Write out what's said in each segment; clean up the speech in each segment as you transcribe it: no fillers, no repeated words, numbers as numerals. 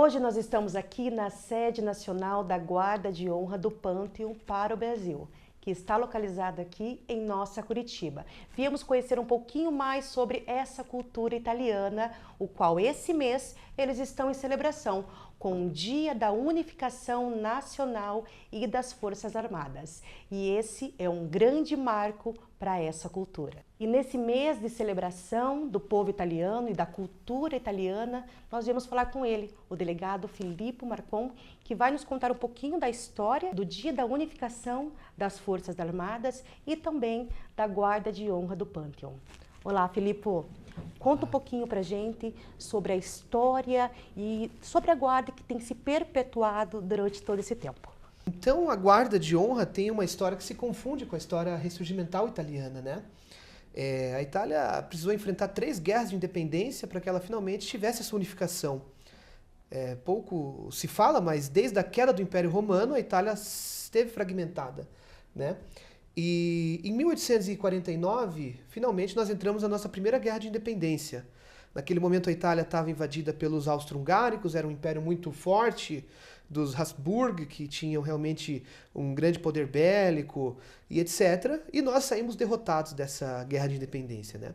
Hoje nós estamos aqui na sede nacional da Guarda de Honra do Pânteon para o Brasil, que está localizada aqui em nossa Curitiba. Viemos conhecer um pouquinho mais sobre essa cultura italiana, o qual esse mês eles estão em celebração, com o Dia da Unificação Nacional e das Forças Armadas. E esse é um grande marco para essa cultura. E nesse mês de celebração do povo italiano e da cultura italiana, nós viemos falar com ele, o delegado Filippo Marcon, que vai nos contar um pouquinho da história do Dia da Unificação das Forças Armadas e também da Guarda de Honra do Pânteon. Olá, Filippo. Conta um pouquinho pra gente sobre a história e sobre a guarda que tem se perpetuado durante todo esse tempo. Então, a Guarda de Honra tem uma história que se confunde com a história ressurgimental italiana, né? A Itália precisou enfrentar 3 guerras de independência para que ela finalmente tivesse essa unificação. Pouco se fala, mas desde a queda do Império Romano, a Itália esteve fragmentada, né? E em 1849, finalmente, nós entramos na nossa primeira guerra de independência. Naquele momento, a Itália estava invadida pelos austro-hungáricos, era um império muito forte, dos Habsburg, que tinham realmente um grande poder bélico e etc. E nós saímos derrotados dessa guerra de independência, né?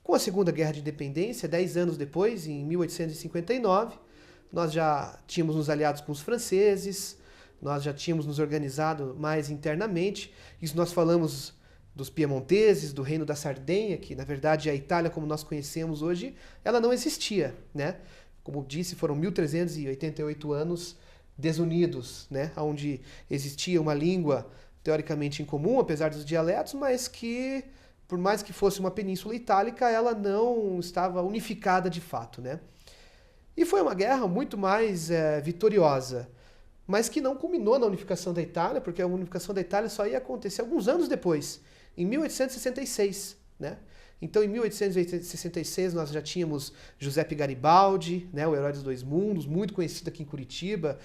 Com a Segunda Guerra de Independência, 10 anos depois, em 1859, nós já tínhamos nos aliados com os franceses, nós já tínhamos nos organizado mais internamente. Isso nós falamos dos piemonteses, do Reino da Sardenha, que na verdade a Itália como nós conhecemos hoje, ela não existia, né? Como disse, foram 1388 anos desunidos, né? Onde existia uma língua teoricamente em comum, apesar dos dialetos, mas que, por mais que fosse uma península itálica, ela não estava unificada de fato, né? E foi uma guerra muito mais vitoriosa, mas que não culminou na unificação da Itália, porque a unificação da Itália só ia acontecer alguns anos depois, em 1866, né? Então, em 1866, nós já tínhamos Giuseppe Garibaldi, né, o Herói dos Dois Mundos, muito conhecido aqui em Curitiba,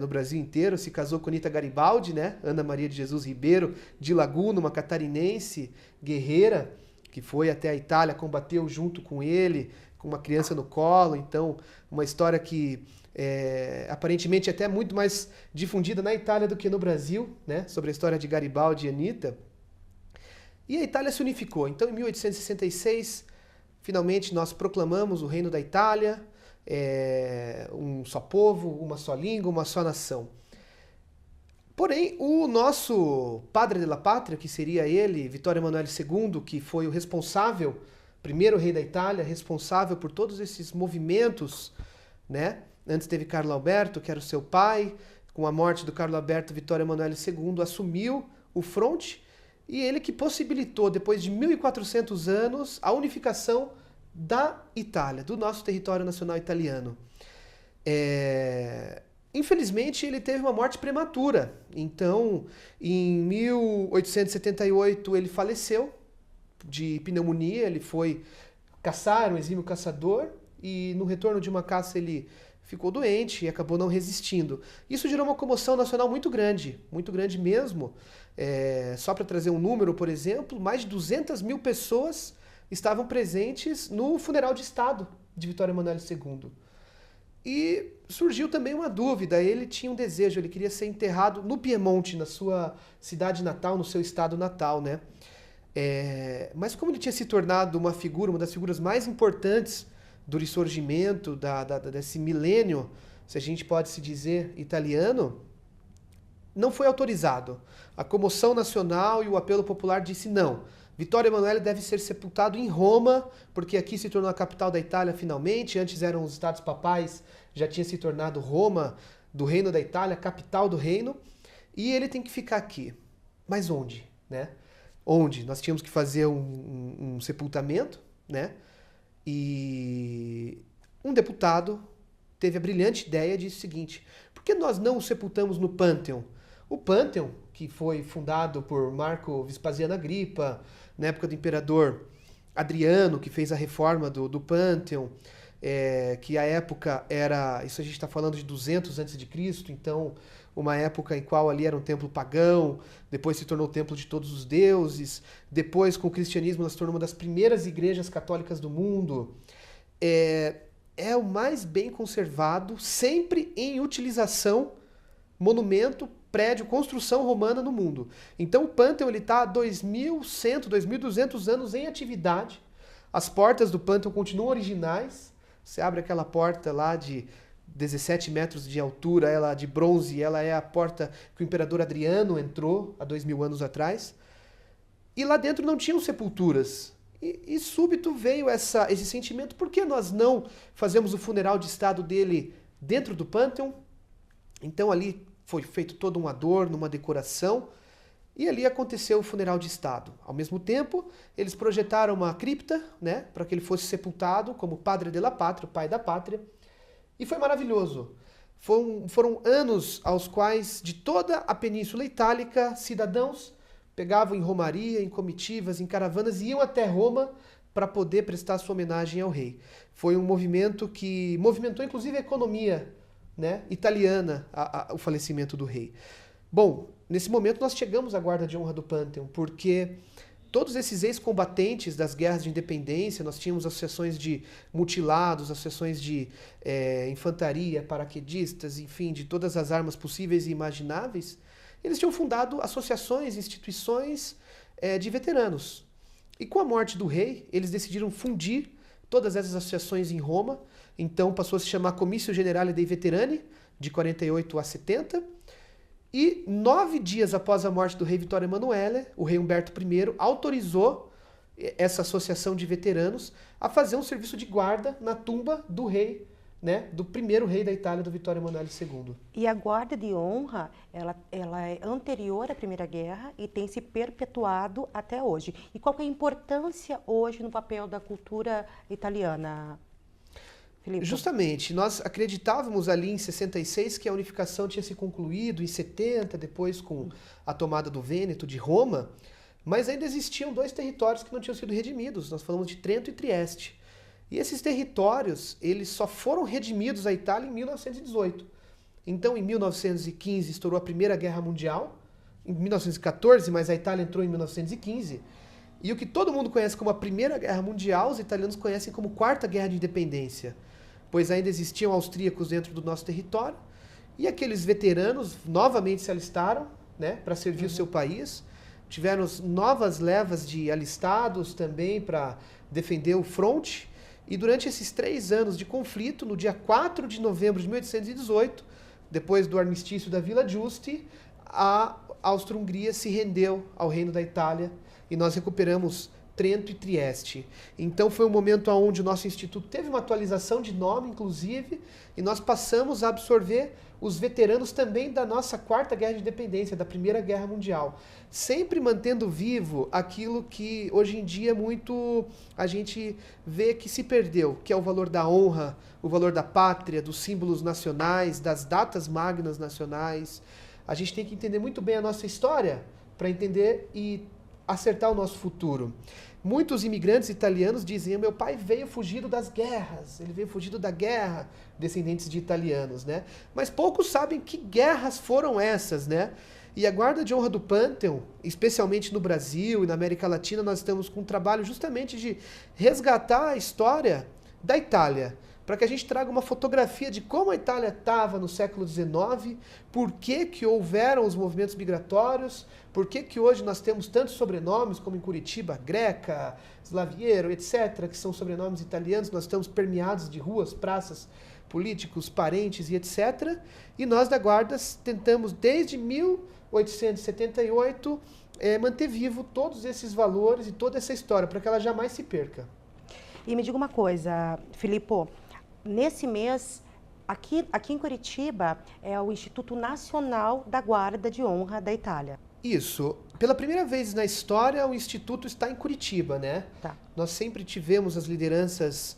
no Brasil inteiro, se casou com Anita Garibaldi, né, Ana Maria de Jesus Ribeiro, de Laguna, uma catarinense guerreira, que foi até a Itália, combateu junto com ele, com uma criança no colo. Então, uma história que aparentemente até muito mais difundida na Itália do que no Brasil, né, sobre a história de Garibaldi e Anita. E a Itália se unificou. Então, em 1866, finalmente nós proclamamos o Reino da Itália, um só povo, uma só língua, uma só nação. Porém, o nosso padre della pátria, que seria ele, Vittorio Emanuele II, que foi o responsável, primeiro rei da Itália, responsável por todos esses movimentos, né? Antes teve Carlo Alberto, que era o seu pai. Com a morte do Carlo Alberto, Vittorio Emanuele II assumiu o fronte. E ele que possibilitou, depois de 1400 anos, a unificação da Itália, do nosso território nacional italiano. Infelizmente, ele teve uma morte prematura. Então, em 1878, ele faleceu de pneumonia. Ele foi caçar, um exímio caçador, e no retorno de uma caça ele ficou doente e acabou não resistindo. Isso gerou uma comoção nacional muito grande mesmo. Só para trazer um número, por exemplo, mais de 200 mil pessoas estavam presentes no funeral de Estado de Vittorio Emanuele II. E surgiu também uma dúvida, ele tinha um desejo, ele queria ser enterrado no Piemonte, na sua cidade natal, no seu estado natal, né? Mas como ele tinha se tornado uma figura, uma das figuras mais importantes do ressurgimento, desse milênio, se a gente pode se dizer, italiano, não foi autorizado. A comoção nacional e o apelo popular disse não. Vittorio Emanuele deve ser sepultado em Roma, porque aqui se tornou a capital da Itália finalmente. Antes eram os estados papais, já tinha se tornado Roma, do Reino da Itália, capital do reino. E ele tem que ficar aqui. Mas onde, né? Onde? Nós tínhamos que fazer um sepultamento, né? E um deputado teve a brilhante ideia e disse o seguinte: por que nós não o sepultamos no Pânteon? O Pânteon, que foi fundado por Marco Vespasiano Agripa, na época do imperador Adriano, que fez a reforma do Pânteon, que a época era, isso a gente está falando de 200 a.C., então uma época em qual ali era um templo pagão, depois se tornou o templo de todos os deuses, depois com o cristianismo ela se tornou uma das primeiras igrejas católicas do mundo. é o mais bem conservado, sempre em utilização, monumento, prédio, construção romana no mundo. Então o Pânteon está há 2.100, 2.200 anos em atividade. As portas do Pânteon continuam originais. Você abre aquela porta lá de 17 metros de altura, ela de bronze, ela é a porta que o imperador Adriano entrou há 2.000 anos atrás. E lá dentro não tinham sepulturas. E súbito veio esse sentimento, por que nós não fazemos o funeral de estado dele dentro do Pânteon? Então ali foi feito todo um adorno, uma decoração, e ali aconteceu o funeral de estado. Ao mesmo tempo, eles projetaram uma cripta, né, para que ele fosse sepultado como Padre de la Pátria, o pai da pátria, e foi maravilhoso. Foram anos aos quais, de toda a Península Itálica, cidadãos pegavam em romaria, em comitivas, em caravanas e iam até Roma para poder prestar sua homenagem ao rei. Foi um movimento que movimentou inclusive a economia, né, italiana, o falecimento do rei. Bom, nesse momento nós chegamos à guarda de honra do Pânteon, porque todos esses ex-combatentes das guerras de independência, nós tínhamos associações de mutilados, associações de infantaria, paraquedistas, enfim, de todas as armas possíveis e imagináveis. Eles tinham fundado associações, instituições de veteranos. E com a morte do rei, eles decidiram fundir todas essas associações em Roma. Então passou a se chamar Comício Generale dei Veterani, de 48 a 70. E 9 dias após a morte do rei Vittorio Emanuele, o rei Humberto I autorizou essa associação de veteranos a fazer um serviço de guarda na tumba do rei, né, do primeiro rei da Itália, do Vittorio Emanuele II. E a guarda de honra, ela é anterior à Primeira Guerra e tem se perpetuado até hoje. E qual que é a importância hoje no papel da cultura italiana, Filipe? Justamente, nós acreditávamos ali em 66 que a unificação tinha se concluído, em 70, depois com a tomada do Vêneto, de Roma, mas ainda existiam 2 territórios que não tinham sido redimidos. Nós falamos de Trento e Trieste. E esses territórios, eles só foram redimidos à Itália em 1918. Então, em 1915, estourou a Primeira Guerra Mundial. Em 1914, mas a Itália entrou em 1915. E o que todo mundo conhece como a Primeira Guerra Mundial, os italianos conhecem como Quarta Guerra de Independência. Pois ainda existiam austríacos dentro do nosso território. E aqueles veteranos novamente se alistaram, né, para servir o seu país. Tiveram novas levas de alistados também para defender o fronte. E durante esses 3 anos de conflito, no dia 4 de novembro de 1818, depois do armistício da Villa Giusti, a Áustria-Hungria se rendeu ao Reino da Itália e nós recuperamos Trento e Trieste. Então foi um momento onde o nosso instituto teve uma atualização de nome, inclusive, e nós passamos a absorver os veteranos também da nossa Quarta Guerra de Independência, da Primeira Guerra Mundial. Sempre mantendo vivo aquilo que hoje em dia muito a gente vê que se perdeu, que é o valor da honra, o valor da pátria, dos símbolos nacionais, das datas magnas nacionais. A gente tem que entender muito bem a nossa história para entender e acertar o nosso futuro. Muitos imigrantes italianos dizem: meu pai veio fugido das guerras, ele veio fugido da guerra, descendentes de italianos, né? Mas poucos sabem que guerras foram essas, né? E a Guarda de Honra do Pânteon, especialmente no Brasil e na América Latina, nós estamos com um trabalho justamente de resgatar a história da Itália, para que a gente traga uma fotografia de como a Itália estava no século XIX, por que houveram os movimentos migratórios, por que hoje nós temos tantos sobrenomes, como em Curitiba, Greca, Slaviero, etc., que são sobrenomes italianos, nós estamos permeados de ruas, praças, políticos, parentes e etc. E nós da Guarda tentamos, desde 1878, manter vivo todos esses valores e toda essa história, para que ela jamais se perca. E me diga uma coisa, Filippo, nesse mês, aqui em Curitiba, é o Instituto Nacional da Guarda de Honra da Itália. Isso. Pela primeira vez na história, o Instituto está em Curitiba, né? Tá. Nós sempre tivemos as lideranças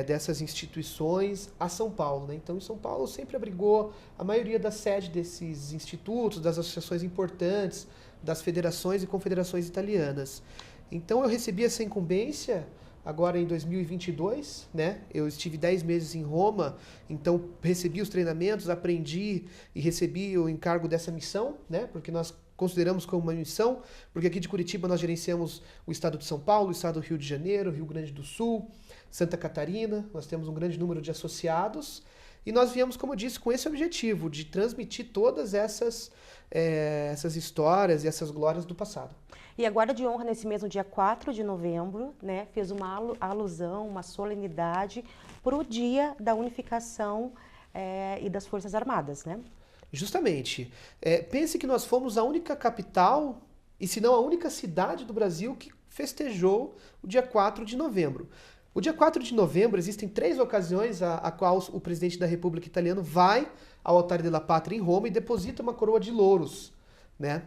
dessas instituições a São Paulo, né? Então, em São Paulo sempre abrigou a maioria da sede desses institutos, das associações importantes, das federações e confederações italianas. Então, eu recebi essa incumbência agora em 2022, né? Eu estive 10 meses em Roma, então recebi os treinamentos, aprendi e recebi o encargo dessa missão, né? Porque nós consideramos como uma missão, porque aqui de Curitiba nós gerenciamos o estado de São Paulo, o estado do Rio de Janeiro, Rio Grande do Sul, Santa Catarina, nós temos um grande número de associados, e nós viemos, como eu disse, com esse objetivo de transmitir todas essas histórias e essas glórias do passado. E a Guarda de Honra, nesse mesmo dia 4 de novembro, né, fez uma alusão, uma solenidade para o Dia da Unificação e das Forças Armadas, né? Justamente. Pense que nós fomos a única capital, e se não a única cidade do Brasil que festejou o dia 4 de novembro. O dia 4 de novembro, existem 3 ocasiões a qual o presidente da República Italiana vai ao Altar della Patria em Roma e deposita uma coroa de louros, né?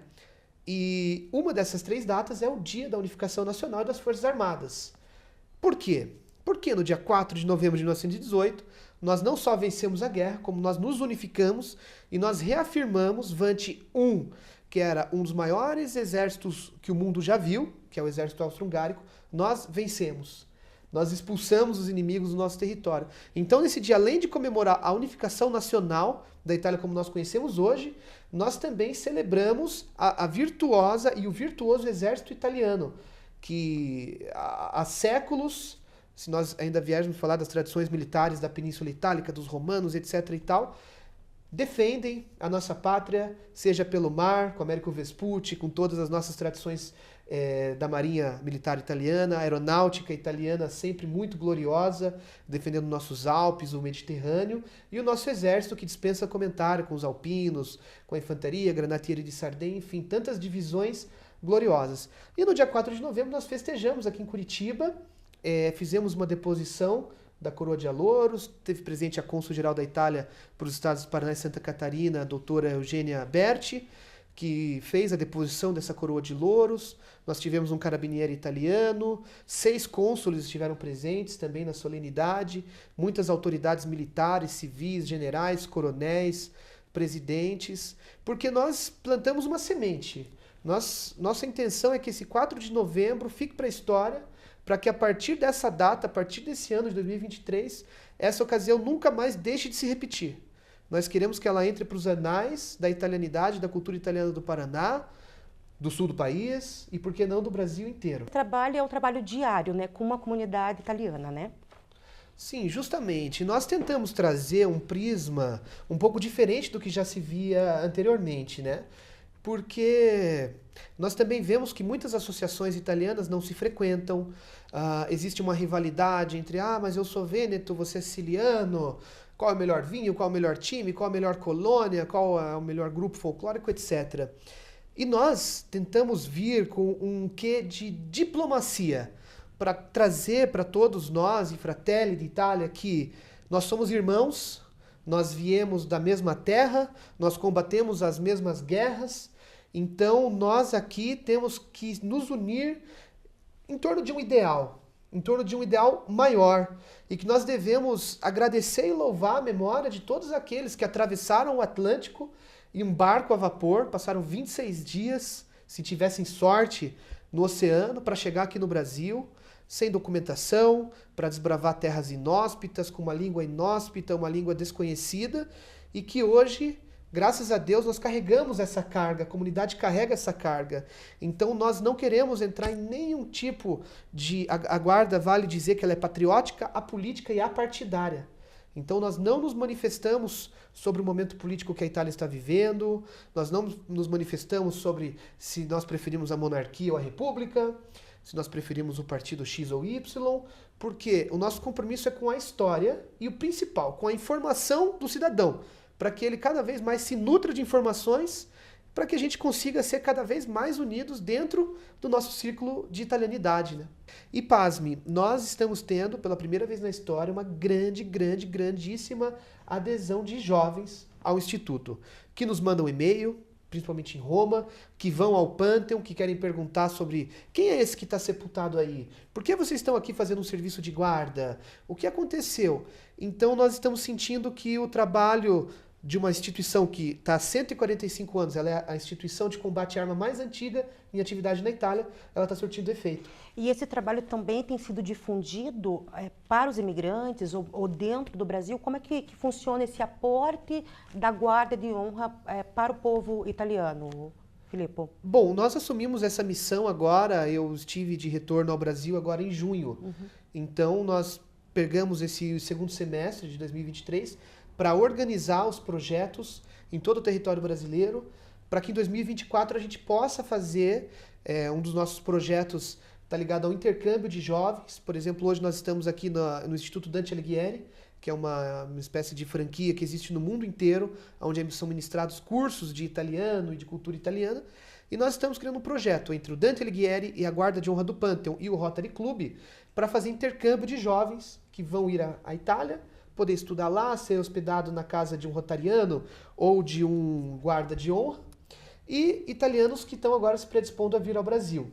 E uma dessas 3 datas é o Dia da Unificação Nacional das Forças Armadas. Por quê? Porque no dia 4 de novembro de 1918, nós não só vencemos a guerra, como nós nos unificamos e nós reafirmamos Vante I, que era um dos maiores exércitos que o mundo já viu, que é o exército austro-hungárico, nós vencemos. Nós expulsamos os inimigos do nosso território. Então, nesse dia, além de comemorar a unificação nacional da Itália como nós conhecemos hoje, nós também celebramos a virtuosa e o virtuoso exército italiano, que há séculos, se nós ainda viermos falar das tradições militares da Península Itálica, dos romanos, etc. e tal, defendem a nossa pátria, seja pelo mar, com Américo Vespucci, com todas as nossas tradições da Marinha Militar Italiana, a aeronáutica italiana sempre muito gloriosa, defendendo nossos Alpes, o Mediterrâneo, e o nosso exército que dispensa comentário com os alpinos, com a infantaria, granatieri de Sardenha, enfim, tantas divisões gloriosas. E no dia 4 de novembro nós festejamos aqui em Curitiba, fizemos uma deposição da coroa de Alouros, teve presente a cônsul-geral da Itália para os estados do Paraná e Santa Catarina, a doutora Eugênia Berti, que fez a deposição dessa coroa de louros. Nós tivemos um carabinieri italiano, 6 cônsules estiveram presentes também na solenidade, muitas autoridades militares, civis, generais, coronéis, presidentes, porque nós plantamos uma semente. Nossa intenção é que esse 4 de novembro fique para a história, para que a partir dessa data, a partir desse ano de 2023, essa ocasião nunca mais deixe de se repetir. Nós queremos que ela entre para os anais da italianidade, da cultura italiana do Paraná, do sul do país e, por que não, do Brasil inteiro. O trabalho é um trabalho diário, né, com uma comunidade italiana, né? Sim, justamente. Nós tentamos trazer um prisma um pouco diferente do que já se via anteriormente, né? Porque nós também vemos que muitas associações italianas não se frequentam, existe uma rivalidade entre, mas eu sou vêneto, você é siciliano, qual é o melhor vinho, qual é o melhor time, qual é a melhor colônia, qual é o melhor grupo folclórico, etc. E nós tentamos vir com um quê de diplomacia para trazer para todos nós, e Fratelli d'Italia, que nós somos irmãos, nós viemos da mesma terra, nós combatemos as mesmas guerras, então nós aqui temos que nos unir em torno de um ideal maior, e que nós devemos agradecer e louvar a memória de todos aqueles que atravessaram o Atlântico em um barco a vapor, passaram 26 dias, se tivessem sorte, no oceano para chegar aqui no Brasil, sem documentação, para desbravar terras inóspitas, com uma língua inóspita, uma língua desconhecida, e que hoje, graças a Deus, nós carregamos essa carga, a comunidade carrega essa carga. Então nós não queremos entrar em nenhum tipo de... A Guarda vale dizer que ela é patriótica, apolítica e apartidária. Então nós não nos manifestamos sobre o momento político que a Itália está vivendo, nós não nos manifestamos sobre se nós preferimos a monarquia ou a república, se nós preferimos o partido X ou Y, porque o nosso compromisso é com a história e o principal, com a informação do cidadão, para que ele cada vez mais se nutra de informações, para que a gente consiga ser cada vez mais unidos dentro do nosso círculo de italianidade, né? E pasme, nós estamos tendo, pela primeira vez na história, uma grandíssima adesão de jovens ao Instituto, que nos mandam e-mail, principalmente em Roma, que vão ao Pânteon, que querem perguntar sobre quem é esse que está sepultado aí? Por que vocês estão aqui fazendo um serviço de guarda? O que aconteceu? Então nós estamos sentindo que o trabalho de uma instituição que está há 145 anos, ela é a instituição de combate à arma mais antiga em atividade na Itália, ela está surtindo efeito. E esse trabalho também tem sido difundido para os imigrantes ou dentro do Brasil? Como é que funciona esse aporte da Guarda de Honra para o povo italiano, Filippo? Bom, nós assumimos essa missão agora, eu estive de retorno ao Brasil agora em junho. Então nós pegamos esse segundo semestre de 2023 para organizar os projetos em todo o território brasileiro, para que em 2024 a gente possa fazer um dos nossos projetos está ligado ao intercâmbio de jovens. Por exemplo, hoje nós estamos aqui no Instituto Dante Alighieri, que é uma espécie de franquia que existe no mundo inteiro, onde são ministrados cursos de italiano e de cultura italiana. E nós estamos criando um projeto entre o Dante Alighieri e a Guarda de Honra do Pantheon e o Rotary Club para fazer intercâmbio de jovens que vão ir à Itália, poder estudar lá, ser hospedado na casa de um rotariano ou de um guarda de honra, e italianos que estão agora se predispondo a vir ao Brasil.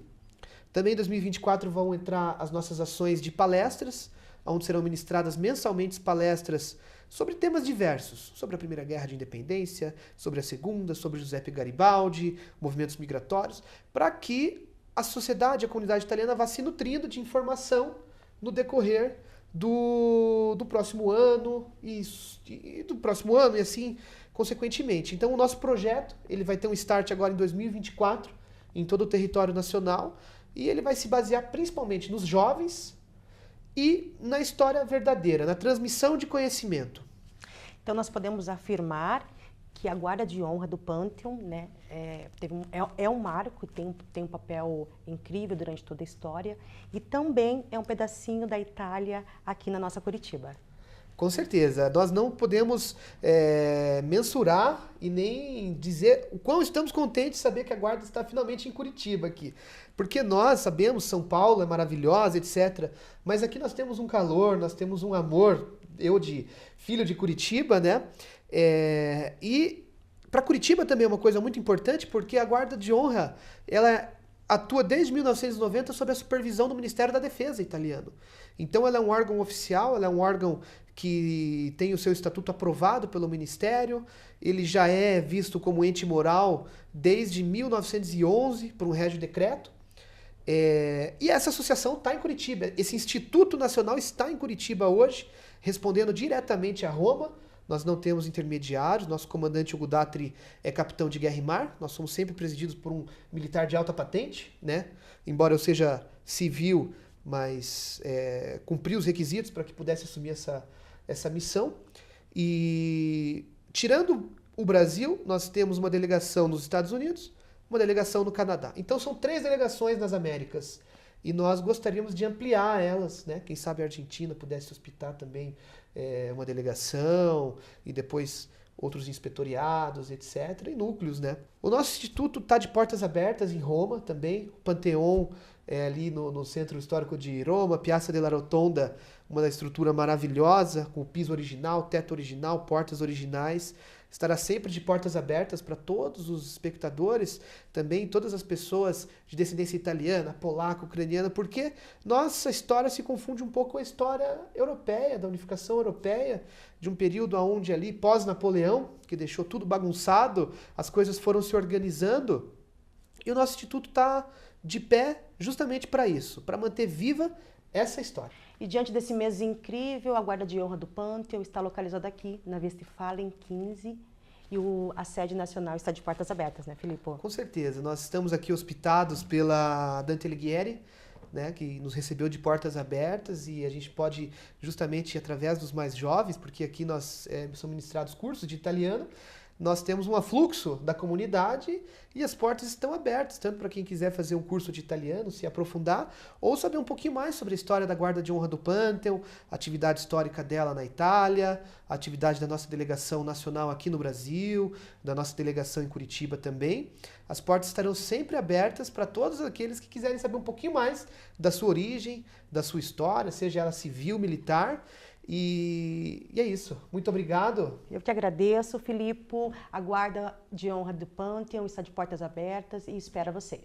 Também em 2024 vão entrar as nossas ações de palestras, onde serão ministradas mensalmente palestras sobre temas diversos, sobre a Primeira Guerra de Independência, sobre a Segunda, sobre Giuseppe Garibaldi, movimentos migratórios, para que a sociedade, a comunidade italiana vá se nutrindo de informação no decorrer do próximo ano e assim consequentemente. Então o nosso projeto ele vai ter um start agora em 2024 em todo o território nacional e ele vai se basear principalmente nos jovens e na história verdadeira, na transmissão de conhecimento. Então nós podemos afirmar que a Guarda de Honra do Pantheon, né, é um marco, tem um papel incrível durante toda a história e também é um pedacinho da Itália aqui na nossa Curitiba. Com certeza. Nós não podemos mensurar e nem dizer o quão estamos contentes de saber que a Guarda está finalmente em Curitiba aqui. Porque nós sabemos, São Paulo é maravilhosa, etc. Mas aqui nós temos um calor, nós temos um amor, eu de filho de Curitiba, né? E para Curitiba também é uma coisa muito importante, porque a Guarda de Honra, ela atua desde 1990 sob a supervisão do Ministério da Defesa italiano. Então ela é um órgão oficial, ela é um órgão que tem o seu estatuto aprovado pelo Ministério, ele já é visto como ente moral desde 1911 por um régio decreto. E essa associação está em Curitiba, esse Instituto Nacional está em Curitiba hoje, respondendo diretamente a Roma. Nós não temos intermediários, nosso comandante Hugo Datri é capitão de guerra e mar, nós somos sempre presididos por um militar de alta patente, né? Embora eu seja civil, mas cumpri os requisitos para que pudesse assumir essa missão. E tirando o Brasil, nós temos uma delegação nos Estados Unidos, uma delegação no Canadá. Então são 3 delegações nas Américas. E nós gostaríamos de ampliar elas, né? Quem sabe a Argentina pudesse hospitar também uma delegação e depois outros inspetoriados, etc. E núcleos, né? O nosso instituto está de portas abertas em Roma também. O Panteon ali no centro histórico de Roma, Piazza della Rotonda, uma estrutura maravilhosa, com o piso original, teto original, portas originais. Estará sempre de portas abertas para todos os espectadores, também todas as pessoas de descendência italiana, polaca, ucraniana, porque nossa história se confunde um pouco com a história europeia, da unificação europeia, de um período onde ali, pós-Napoleão, que deixou tudo bagunçado, as coisas foram se organizando, e o nosso instituto está de pé justamente para isso, para manter viva essa história. E diante desse mês incrível, a Guarda de Honra do Pantheon está localizada aqui, na Westfalen 15, e a sede nacional está de portas abertas, né, Filipe? Com certeza. Nós estamos aqui hospitados pela Dante Alighieri, né, que nos recebeu de portas abertas, e a gente pode, justamente através dos mais jovens, porque aqui nós são ministrados cursos de italiano, nós temos um afluxo da comunidade e as portas estão abertas, tanto para quem quiser fazer um curso de italiano, se aprofundar, ou saber um pouquinho mais sobre a história da Guarda de Honra do Pantheon, a atividade histórica dela na Itália, a atividade da nossa delegação nacional aqui no Brasil, da nossa delegação em Curitiba também. As portas estarão sempre abertas para todos aqueles que quiserem saber um pouquinho mais da sua origem, da sua história, seja ela civil, militar. E é isso. Muito obrigado. Eu que agradeço, Filipe. A Guarda de Honra do Pantheon está de portas abertas e espera vocês.